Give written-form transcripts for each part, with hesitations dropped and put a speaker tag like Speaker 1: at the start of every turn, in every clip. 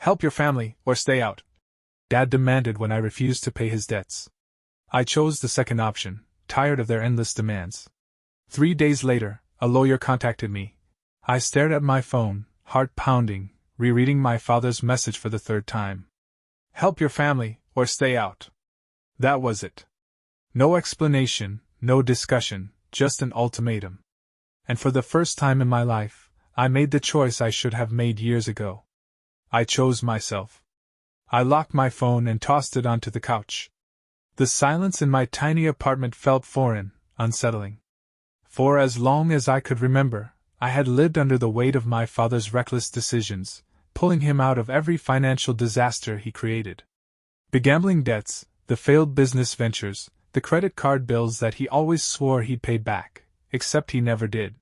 Speaker 1: Help your family, or stay out, Dad demanded when I refused to pay his debts. I chose the second option, tired of their endless demands. 3 days later, a lawyer contacted me. I stared at my phone, heart pounding, rereading my father's message for the third time. Help your family, or stay out. That was it. No explanation, no discussion, just an ultimatum. And for the first time in my life, I made the choice I should have made years ago. I chose myself. I locked my phone and tossed it onto the couch. The silence in my tiny apartment felt foreign, unsettling. For as long as I could remember, I had lived under the weight of my father's reckless decisions, pulling him out of every financial disaster he created. The gambling debts, the failed business ventures, the credit card bills that he always swore he'd pay back, except he never did.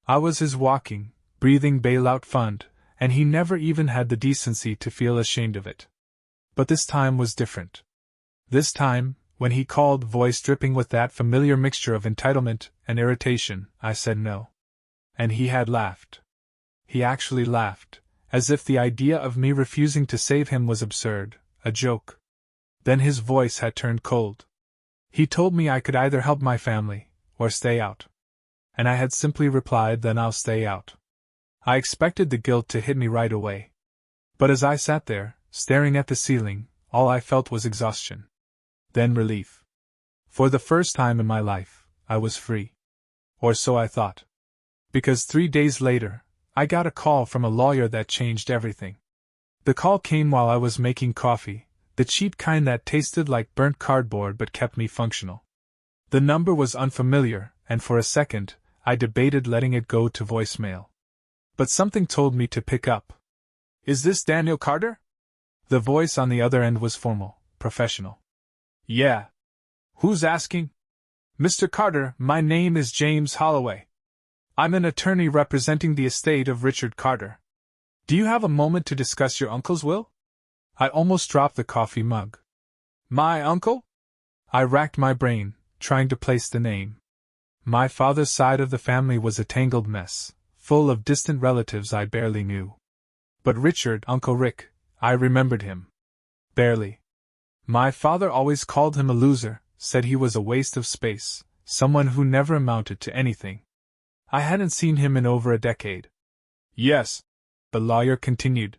Speaker 1: I was his walking, breathing bailout fund, and he never even had the decency to feel ashamed of it. But this time was different. This time, when he called, voice dripping with that familiar mixture of entitlement and irritation, I said no. And he had laughed. He actually laughed, as if the idea of me refusing to save him was absurd, a joke. Then his voice had turned cold. He told me I could either help my family, or stay out. And I had simply replied, then I'll stay out. I expected the guilt to hit me right away. But as I sat there, staring at the ceiling, all I felt was exhaustion. Then relief. For the first time in my life, I was free. Or so I thought. Because 3 days later, I got a call from a lawyer that changed everything. The call came while I was making coffee, the cheap kind that tasted like burnt cardboard but kept me functional. The number was unfamiliar, and for a second, I debated letting it go to voicemail. But something told me to pick up. Is this Daniel Carter? The voice on the other end was formal, professional. Yeah. Who's asking? Mr. Carter, my name is James Holloway. I'm an attorney representing the estate of Richard Carter. Do you have a moment to discuss your uncle's will? I almost dropped the coffee mug. My uncle? I racked my brain, trying to place the name. My father's side of the family was a tangled mess, full of distant relatives I barely knew. But Richard, Uncle Rick, I remembered him. Barely. My father always called him a loser, said he was a waste of space, someone who never amounted to anything. I hadn't seen him in over a decade. Yes, the lawyer continued.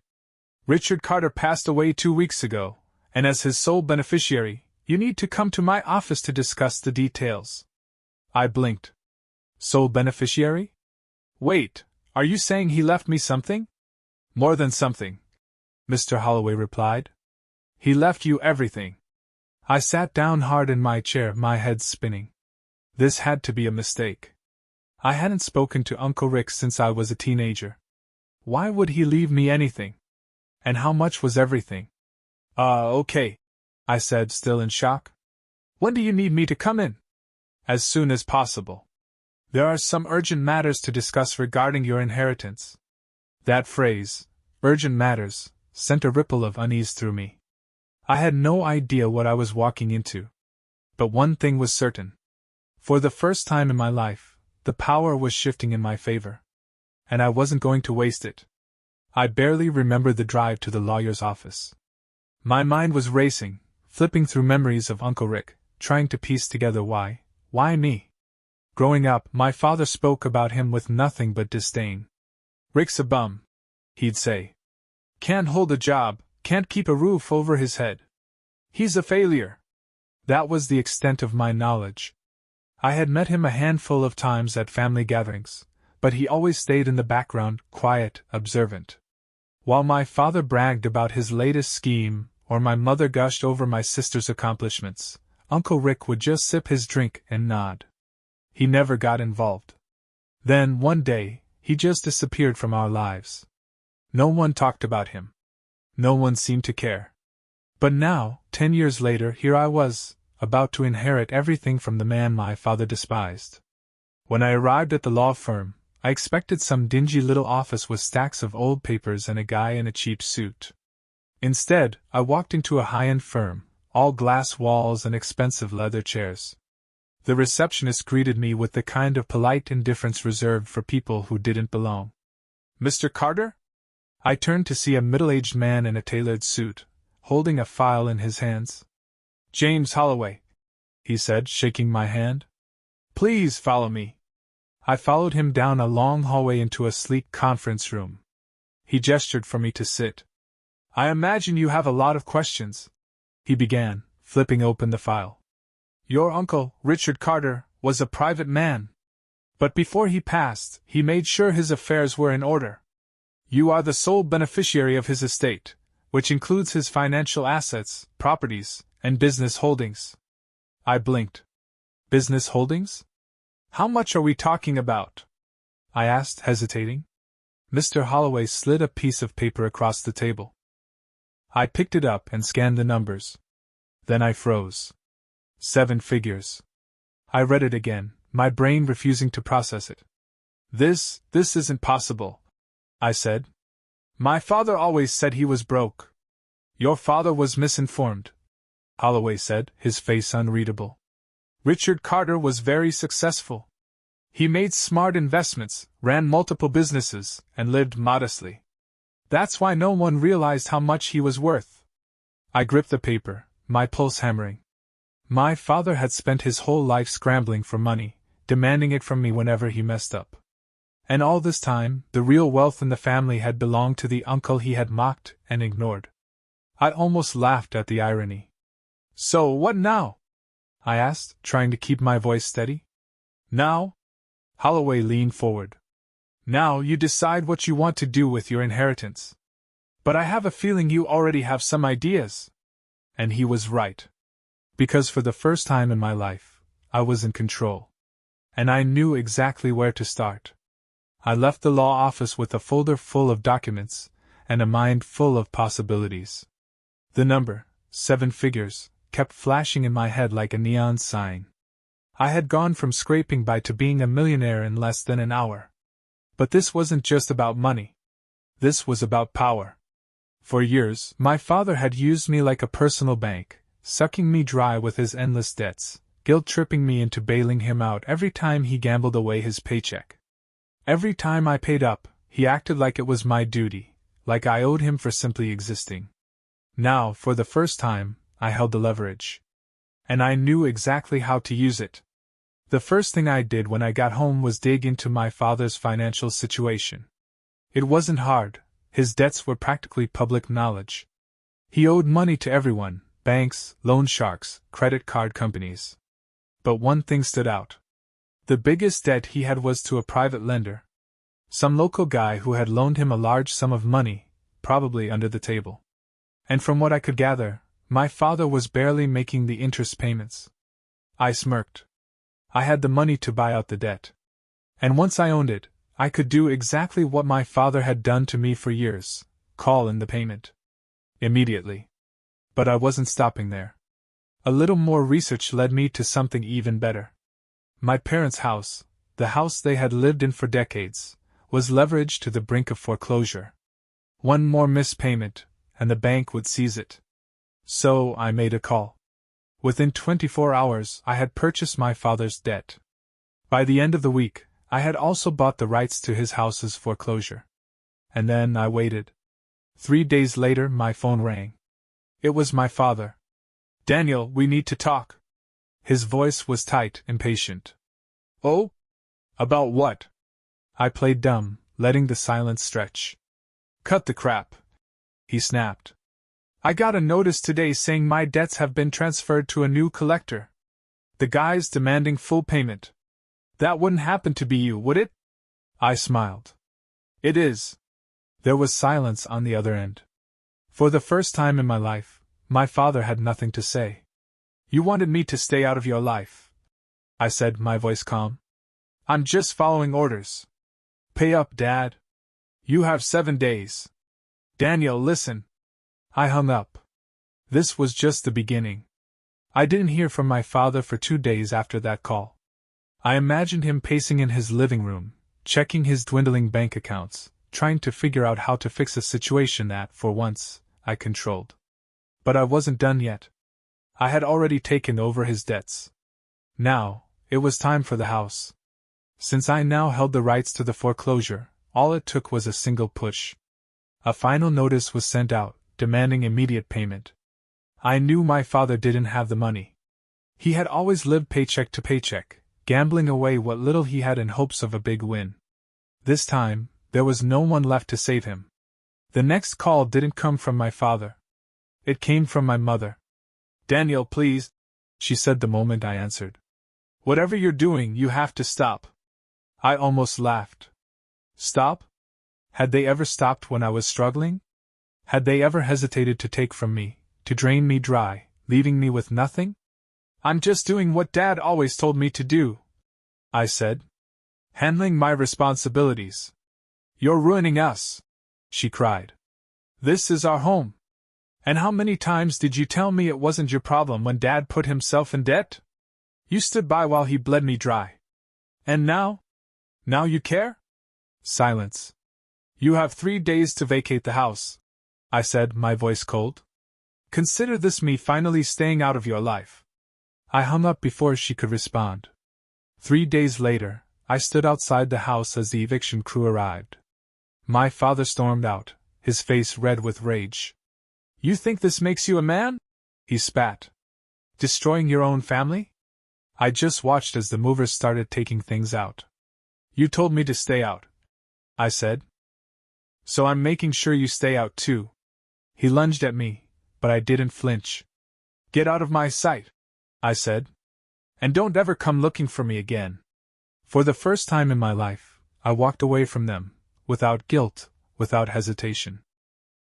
Speaker 1: Richard Carter passed away 2 weeks ago, and as his sole beneficiary, you need to come to my office to discuss the details. I blinked. Sole beneficiary? Wait, are you saying he left me something? More than something, Mr. Holloway replied. He left you everything. I sat down hard in my chair, my head spinning. This had to be a mistake. I hadn't spoken to Uncle Rick since I was a teenager. Why would he leave me anything? And how much was everything? Okay, I said, still in shock. When do you need me to come in? As soon as possible. There are some urgent matters to discuss regarding your inheritance. That phrase, urgent matters, sent a ripple of unease through me. I had no idea what I was walking into. But one thing was certain. For the first time in my life, the power was shifting in my favor. And I wasn't going to waste it. I barely remembered the drive to the lawyer's office. My mind was racing, flipping through memories of Uncle Rick, trying to piece together why me? Growing up, my father spoke about him with nothing but disdain. Rick's a bum, he'd say. Can't hold a job, can't keep a roof over his head. He's a failure. That was the extent of my knowledge. I had met him a handful of times at family gatherings, but he always stayed in the background, quiet, observant. While my father bragged about his latest scheme, or my mother gushed over my sister's accomplishments, Uncle Rick would just sip his drink and nod. He never got involved. Then, one day, he just disappeared from our lives. No one talked about him. No one seemed to care. But now, 10 years later, here I was, about to inherit everything from the man my father despised. When I arrived at the law firm, I expected some dingy little office with stacks of old papers and a guy in a cheap suit. Instead, I walked into a high-end firm, all glass walls and expensive leather chairs. The receptionist greeted me with the kind of polite indifference reserved for people who didn't belong. Mr. Carter? I turned to see a middle-aged man in a tailored suit, holding a file in his hands. "James Holloway," he said, shaking my hand. "Please follow me." I followed him down a long hallway into a sleek conference room. He gestured for me to sit. "I imagine you have a lot of questions," he began, flipping open the file. "Your uncle, Richard Carter, was a private man. But before he passed, he made sure his affairs were in order. You are the sole beneficiary of his estate, which includes his financial assets, properties, and business holdings." I blinked. "Business holdings? How much are we talking about?" I asked, hesitating. Mr. Holloway slid a piece of paper across the table. I picked it up and scanned the numbers. Then I froze. 7 figures. I read it again, my brain refusing to process it. This isn't possible," I said. "My father always said he was broke." "Your father was misinformed," Holloway said, his face unreadable. "Richard Carter was very successful. He made smart investments, ran multiple businesses, and lived modestly. That's why no one realized how much he was worth." I gripped the paper, my pulse hammering. My father had spent his whole life scrambling for money, demanding it from me whenever he messed up. And all this time, the real wealth in the family had belonged to the uncle he had mocked and ignored. I almost laughed at the irony. "So what now?" I asked, trying to keep my voice steady. "Now?" Holloway leaned forward. "Now you decide what you want to do with your inheritance. But I have a feeling you already have some ideas." And he was right. Because for the first time in my life, I was in control. And I knew exactly where to start. I left the law office with a folder full of documents, and a mind full of possibilities. The number, 7 figures, kept flashing in my head like a neon sign. I had gone from scraping by to being a millionaire in less than an hour. But this wasn't just about money. This was about power. For years, my father had used me like a personal bank, sucking me dry with his endless debts, guilt-tripping me into bailing him out every time he gambled away his paycheck. Every time I paid up, he acted like it was my duty, like I owed him for simply existing. Now, for the first time, I held the leverage. And I knew exactly how to use it. The first thing I did when I got home was dig into my father's financial situation. It wasn't hard. His debts were practically public knowledge. He owed money to everyone: banks, loan sharks, credit card companies. But one thing stood out. The biggest debt he had was to a private lender. Some local guy who had loaned him a large sum of money, probably under the table. And from what I could gather, my father was barely making the interest payments. I smirked. I had the money to buy out the debt. And once I owned it, I could do exactly what my father had done to me for years: call in the payment. Immediately. But I wasn't stopping there. A little more research led me to something even better. My parents' house, the house they had lived in for decades, was leveraged to the brink of foreclosure. One more missed payment, and the bank would seize it. So I made a call. Within 24 hours, I had purchased my father's debt. By the end of the week, I had also bought the rights to his house's foreclosure. And then I waited. 3 days later, my phone rang. It was my father. "Daniel, we need to talk." His voice was tight, impatient. "Oh? About what?" I played dumb, letting the silence stretch. "Cut the crap," he snapped. "I got a notice today saying my debts have been transferred to a new collector. The guy's demanding full payment. That wouldn't happen to be you, would it?" I smiled. "It is." There was silence on the other end. For the first time in my life, my father had nothing to say. "You wanted me to stay out of your life," I said, my voice calm. "I'm just following orders. Pay up, Dad. You have 7 days. Daniel, listen." I hung up. This was just the beginning. I didn't hear from my father for 2 days after that call. I imagined him pacing in his living room, checking his dwindling bank accounts, trying to figure out how to fix a situation that, for once, I controlled. But I wasn't done yet. I had already taken over his debts. Now, it was time for the house. Since I now held the rights to the foreclosure, all it took was a single push. A final notice was sent out, demanding immediate payment. I knew my father didn't have the money. He had always lived paycheck to paycheck, gambling away what little he had in hopes of a big win. This time, there was no one left to save him. The next call didn't come from my father. It came from my mother. "Daniel, please," she said the moment I answered. "Whatever you're doing, you have to stop." I almost laughed. Stop? Had they ever stopped when I was struggling? Had they ever hesitated to take from me, to drain me dry, leaving me with nothing? "I'm just doing what Dad always told me to do," I said. "Handling my responsibilities." "You're ruining us," she cried. "This is our home. And how many times did you tell me it wasn't your problem when Dad put himself in debt? You stood by while he bled me dry. And now? Now you care?" Silence. "You have 3 days to vacate the house," I said, my voice cold. "Consider this me finally staying out of your life." I hung up before she could respond. 3 days later, I stood outside the house as the eviction crew arrived. My father stormed out, his face red with rage. "You think this makes you a man?" he spat. "Destroying your own family?" I just watched as the movers started taking things out. "You told me to stay out," I said. "So I'm making sure you stay out too." He lunged at me, but I didn't flinch. "Get out of my sight," I said. "And don't ever come looking for me again." For the first time in my life, I walked away from them, without guilt, without hesitation.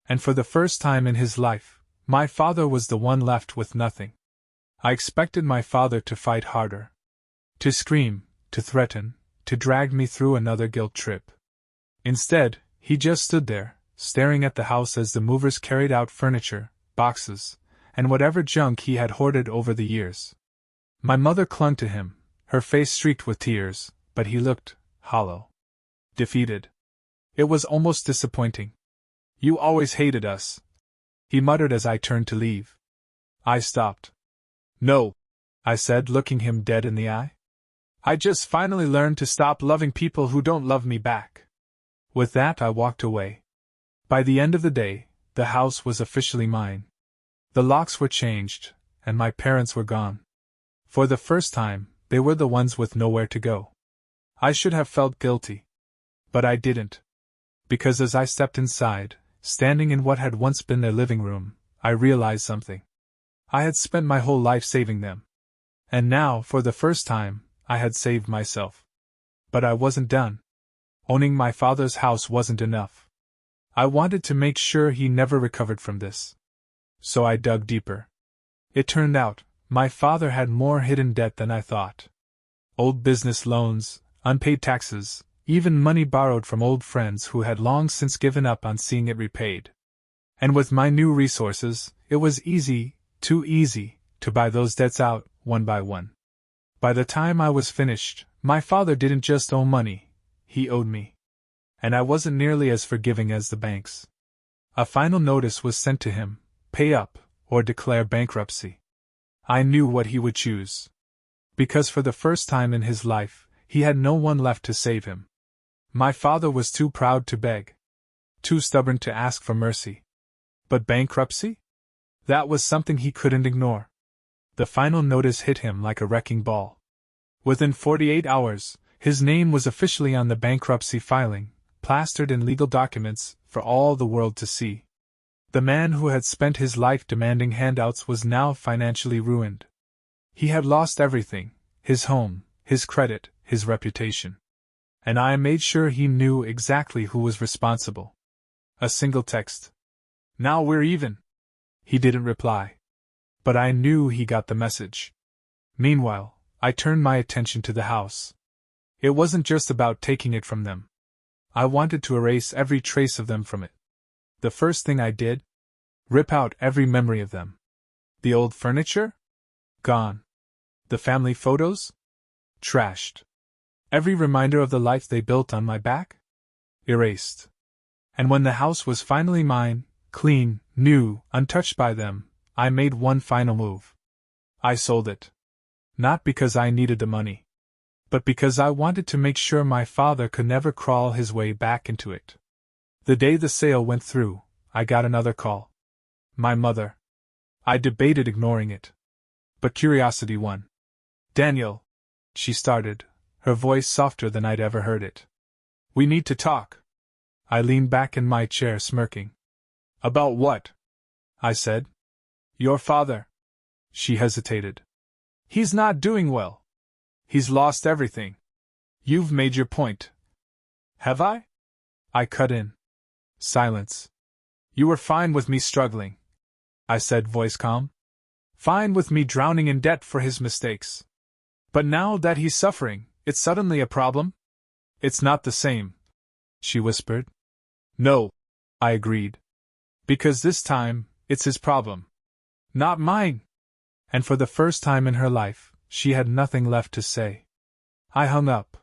Speaker 1: And for the first time in his life, my father was the one left with nothing. I expected my father to fight harder. To scream, to threaten, to drag me through another guilt trip. Instead, he just stood there, staring at the house as the movers carried out furniture, boxes, and whatever junk he had hoarded over the years. My mother clung to him, her face streaked with tears, but he looked hollow. Defeated. It was almost disappointing. "You always hated us," he muttered as I turned to leave. I stopped. "No," I said, looking him dead in the eye. "I just finally learned to stop loving people who don't love me back." With that, I walked away. By the end of the day, the house was officially mine. The locks were changed, and my parents were gone. For the first time, they were the ones with nowhere to go. I should have felt guilty. But I didn't. Because as I stepped inside, standing in what had once been their living room, I realized something. I had spent my whole life saving them. And now, for the first time, I had saved myself. But I wasn't done. Owning my father's house wasn't enough. I wanted to make sure he never recovered from this. So I dug deeper. It turned out, my father had more hidden debt than I thought. Old business loans, unpaid taxes, even money borrowed from old friends who had long since given up on seeing it repaid. And with my new resources, it was easy, too easy, to buy those debts out, one by one. By the time I was finished, my father didn't just owe money, he owed me. And I wasn't nearly as forgiving as the banks. A final notice was sent to him: pay up, or declare bankruptcy. I knew what he would choose. Because for the first time in his life, he had no one left to save him. My father was too proud to beg. Too stubborn to ask for mercy. But bankruptcy? That was something he couldn't ignore. The final notice hit him like a wrecking ball. Within 48 hours, his name was officially on the bankruptcy filing, plastered in legal documents for all the world to see. The man who had spent his life demanding handouts was now financially ruined. He had lost everything: his home, his credit, his reputation. And I made sure he knew exactly who was responsible. A single text: "Now we're even." He didn't reply. But I knew he got the message. Meanwhile, I turned my attention to the house. It wasn't just about taking it from them. I wanted to erase every trace of them from it. The first thing I did? Rip out every memory of them. The old furniture? Gone. The family photos? Trashed. Every reminder of the life they built on my back? Erased. And when the house was finally mine, clean, new, untouched by them, I made one final move. I sold it. Not because I needed the money, but because I wanted to make sure my father could never crawl his way back into it. The day the sale went through, I got another call. My mother. I debated ignoring it. But curiosity won. Daniel, she started, her voice softer than I'd ever heard it. We need to talk. I leaned back in my chair smirking. About what? I said. Your father. She hesitated. He's not doing well. He's lost everything. You've made your point. Have I? I cut in. Silence. You were fine with me struggling, I said, voice calm. Fine with me drowning in debt for his mistakes. But now that he's suffering, it's suddenly a problem? It's not the same, she whispered. No, I agreed. Because this time, it's his problem. Not mine. And for the first time in her life, she had nothing left to say. I hung up.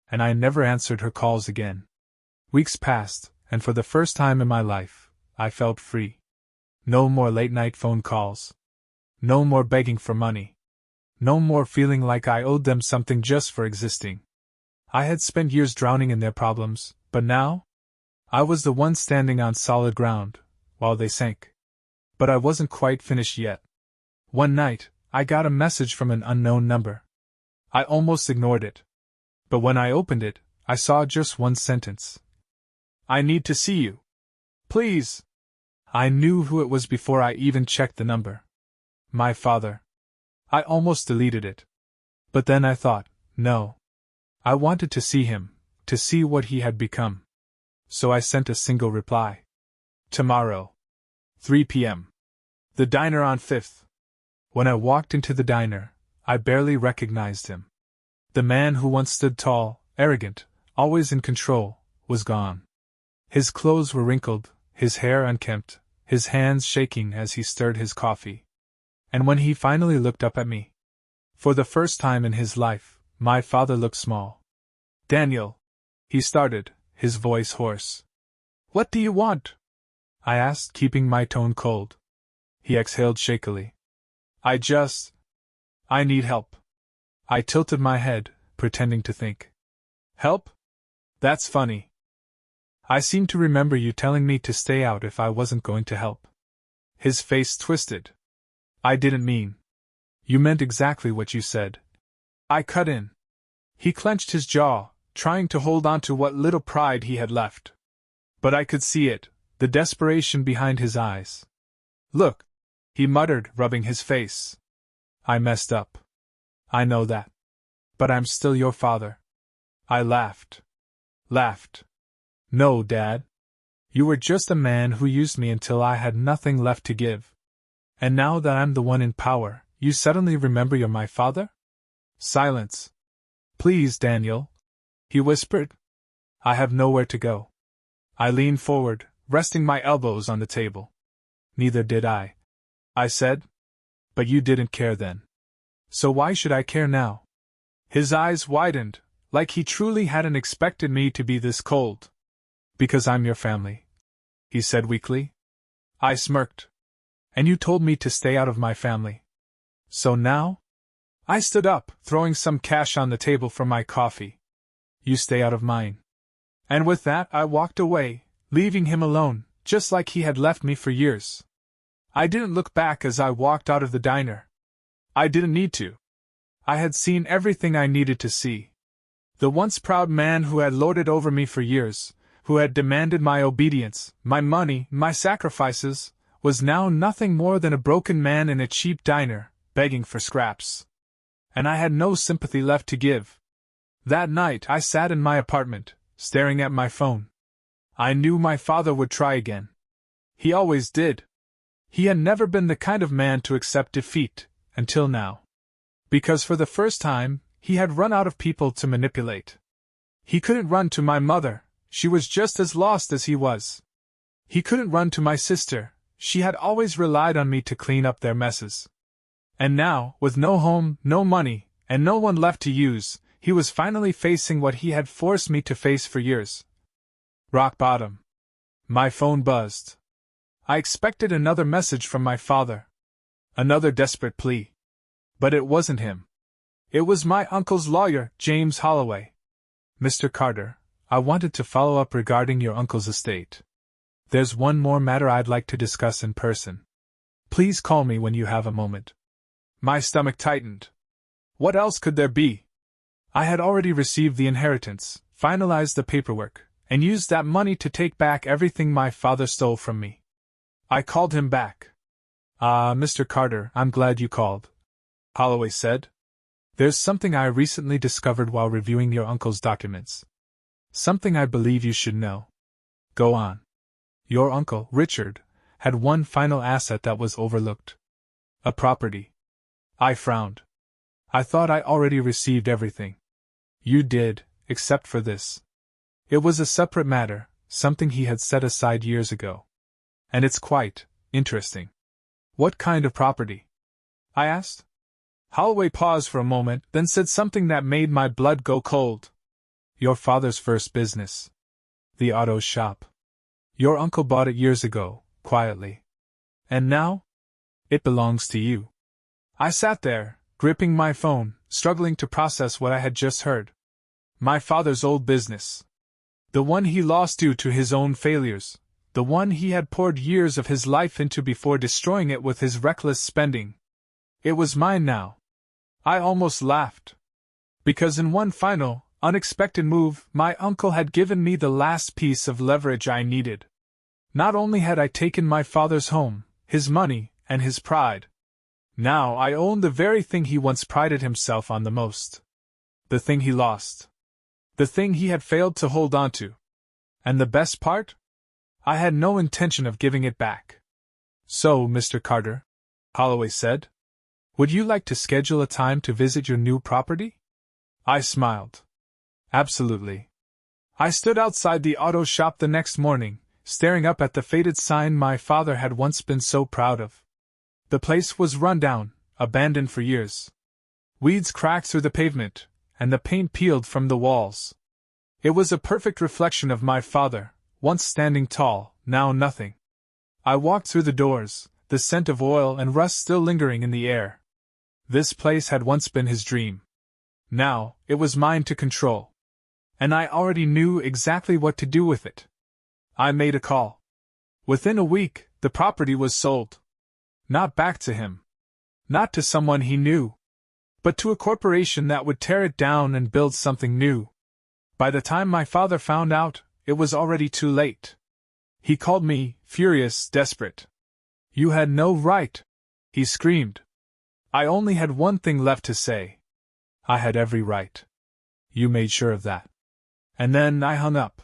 Speaker 1: And I never answered her calls again. Weeks passed, and for the first time in my life, I felt free. No more late-night phone calls. No more begging for money. No more feeling like I owed them something just for existing. I had spent years drowning in their problems, but now? I was the one standing on solid ground, while they sank. But I wasn't quite finished yet. One night, I got a message from an unknown number. I almost ignored it. But when I opened it, I saw just one sentence. I need to see you. Please. I knew who it was before I even checked the number. My father. I almost deleted it. But then I thought, no. I wanted to see him, to see what he had become. So I sent a single reply. Tomorrow. 3 p.m. The diner on 5th. When I walked into the diner, I barely recognized him. The man who once stood tall, arrogant, always in control, was gone. His clothes were wrinkled, his hair unkempt, his hands shaking as he stirred his coffee. And when he finally looked up at me, for the first time in his life, my father looked small. Daniel, he started, his voice hoarse. What do you want? I asked, keeping my tone cold. He exhaled shakily. I need help. I tilted my head, pretending to think. Help? That's funny. I seem to remember you telling me to stay out if I wasn't going to help. His face twisted. I didn't mean. You meant exactly what you said. I cut in. He clenched his jaw, trying to hold on to what little pride he had left. But I could see it, the desperation behind his eyes. Look, he muttered, rubbing his face. I messed up. I know that. But I'm still your father. I laughed. No, Dad. You were just a man who used me until I had nothing left to give. And now that I'm the one in power, you suddenly remember you're my father? Silence. Please, Daniel, he whispered. I have nowhere to go. I leaned forward, resting my elbows on the table. Neither did I said. But you didn't care then. So why should I care now? His eyes widened, like he truly hadn't expected me to be this cold. Because I'm your family, he said weakly. I smirked. And you told me to stay out of my family. So now? I stood up, throwing some cash on the table for my coffee. You stay out of mine. And with that I walked away, leaving him alone, just like he had left me for years. I didn't look back as I walked out of the diner. I didn't need to. I had seen everything I needed to see. The once proud man who had lorded over me for years, who had demanded my obedience, my money, my sacrifices, was now nothing more than a broken man in a cheap diner, begging for scraps. And I had no sympathy left to give. That night I sat in my apartment, staring at my phone. I knew my father would try again. He always did. He had never been the kind of man to accept defeat, until now. Because for the first time, he had run out of people to manipulate. He couldn't run to my mother, she was just as lost as he was. He couldn't run to my sister, she had always relied on me to clean up their messes. And now, with no home, no money, and no one left to use, he was finally facing what he had forced me to face for years. Rock bottom. My phone buzzed. I expected another message from my father. Another desperate plea. But it wasn't him. It was my uncle's lawyer, James Holloway. Mr. Carter, I wanted to follow up regarding your uncle's estate. There's one more matter I'd like to discuss in person. Please call me when you have a moment. My stomach tightened. What else could there be? I had already received the inheritance, finalized the paperwork, and used that money to take back everything my father stole from me. I called him back. Mr. Carter, I'm glad you called, Holloway said. There's something I recently discovered while reviewing your uncle's documents. Something I believe you should know. Go on. Your uncle, Richard, had one final asset that was overlooked. A property. I frowned. I thought I already received everything. You did, except for this. It was a separate matter, something he had set aside years ago. And it's quite interesting. What kind of property? I asked. Holloway paused for a moment, then said something that made my blood go cold. Your father's first business. The auto shop. Your uncle bought it years ago, quietly. And now? It belongs to you. I sat there, gripping my phone, struggling to process what I had just heard. My father's old business. The one he lost due to his own failures. The one he had poured years of his life into before destroying it with his reckless spending. It was mine now. I almost laughed. Because in one final, unexpected move, my uncle had given me the last piece of leverage I needed. Not only had I taken my father's home, his money, and his pride. Now I owned the very thing he once prided himself on the most. The thing he lost. The thing he had failed to hold on to. And the best part? I had no intention of giving it back. So, Mr. Carter, Holloway said, would you like to schedule a time to visit your new property? I smiled. Absolutely. I stood outside the auto shop the next morning, staring up at the faded sign my father had once been so proud of. The place was run down, abandoned for years. Weeds cracked through the pavement, and the paint peeled from the walls. It was a perfect reflection of my father, once standing tall, now nothing. I walked through the doors, the scent of oil and rust still lingering in the air. This place had once been his dream. Now, it was mine to control. And I already knew exactly what to do with it. I made a call. Within a week, the property was sold. Not back to him. Not to someone he knew. But to a corporation that would tear it down and build something new. By the time my father found out, it was already too late. He called me, furious, desperate. You had no right, he screamed. I only had one thing left to say. I had every right. You made sure of that. And then I hung up.